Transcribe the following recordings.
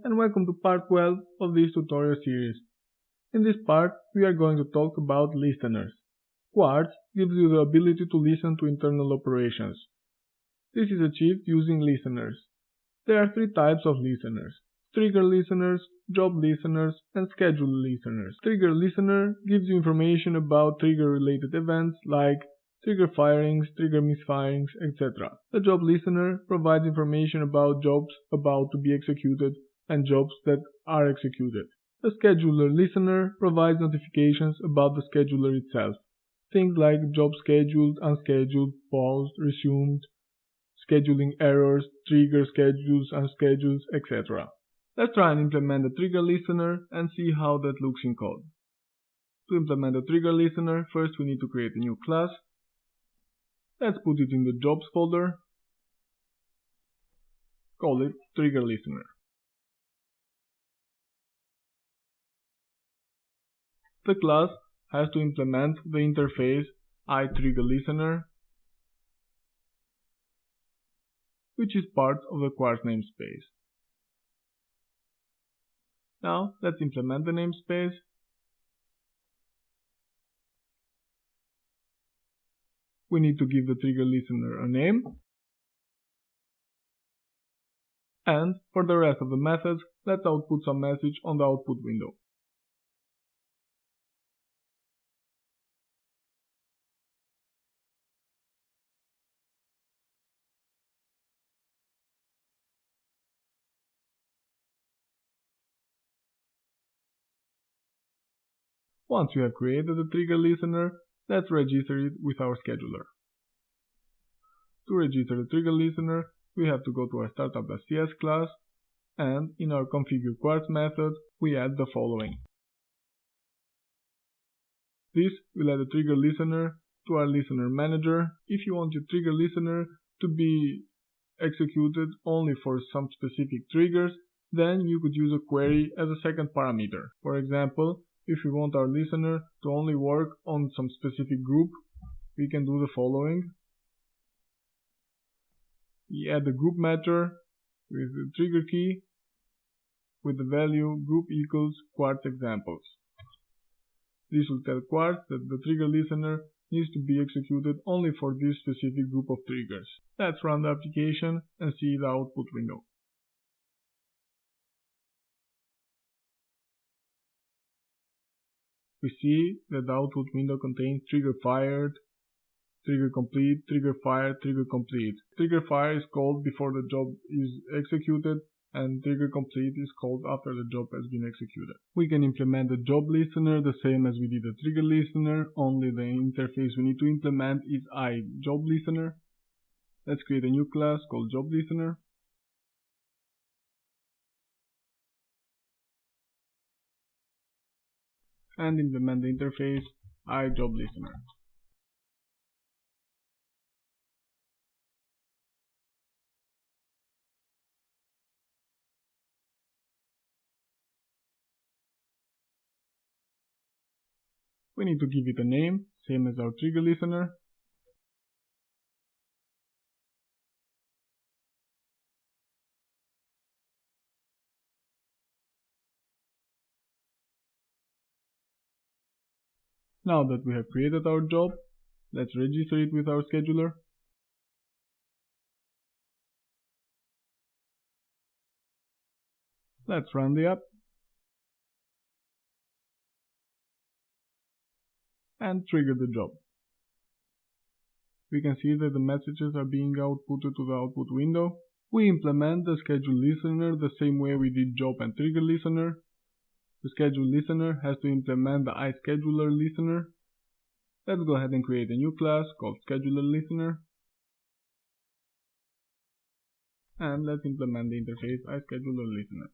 and welcome to part 12 of this tutorial series. In this part, we are going to talk about listeners. Quartz gives you the ability to listen to internal operations. This is achieved using listeners. There are three types of listeners: trigger listeners, job listeners, and schedule listeners. Trigger listener gives you information about trigger-related events like trigger firings, trigger misfirings, etc. The job listener provides information about jobs about to be executed and jobs that are executed. The scheduler listener provides notifications about the scheduler itself. Things like job scheduled, unscheduled, paused, resumed, scheduling errors, trigger schedules, unschedules, etc. Let's try and implement the trigger listener and see how that looks in code. To implement the trigger listener, first we need to create a new class. Let's put it in the jobs folder. Call it TriggerListener. The class has to implement the interface iTriggerListener, which is part of the Quartz namespace. Now let's implement the namespace. We need to give the trigger listener a name. And for the rest of the methods, let's output some message on the output window. Once we have created the trigger listener, let's register it with our scheduler. To register the trigger listener, we have to go to our startup.cs class, and in our configure Quartz method, we add the following. This will add a trigger listener to our listener manager. If you want your trigger listener to be executed only for some specific triggers, then you could use a query as a second parameter. For example, if we want our listener to only work on some specific group, we can do the following. We add a group matter with the trigger key with the value group equals Quartz examples. This will tell Quartz that the trigger listener needs to be executed only for this specific group of triggers. Let's run the application and see the output window. We see that the output window contains trigger fired, trigger complete, trigger fired, trigger complete. Trigger fire is called before the job is executed, and trigger complete is called after the job has been executed. We can implement the job listener the same as we did the trigger listener, only the interface we need to implement is iJobListener. Let's create a new class called JobListener. And implement the interface iJobListener. We need to give it a name, same as our trigger listener. Now that we have created our job, let's register it with our scheduler. Let's run the app. And trigger the job. We can see that the messages are being outputted to the output window. We implement the schedule listener the same way we did job and trigger listener. The schedule listener has to implement the iSchedulerListener. Let's go ahead and create a new class called SchedulerListener. And let's implement the interface iSchedulerListener.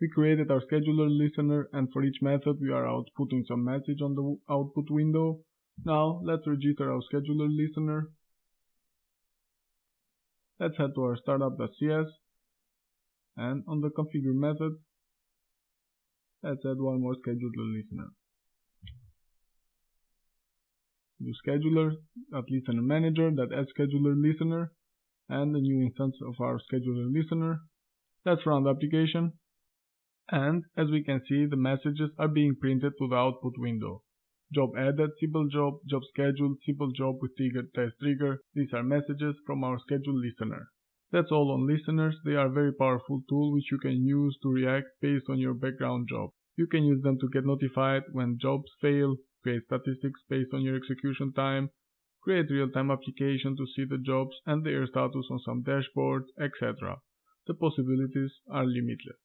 We created our scheduler listener, and for each method we are outputting some message on the output window. Now let's register our scheduler listener. Let's head to our startup.cs, and on the configure method, let's add one more scheduler listener. Do scheduler.listener manager that adds scheduler listener and a new instance of our scheduler listener. Let's run the application, and as we can see, the messages are being printed to the output window. Job added, simple job, job scheduled, simple job with test trigger. These are messages from our schedule listener. That's all on listeners. They are a very powerful tool which you can use to react based on your background job. You can use them to get notified when jobs fail, create statistics based on your execution time, create real-time application to see the jobs and their status on some dashboard, etc. The possibilities are limitless.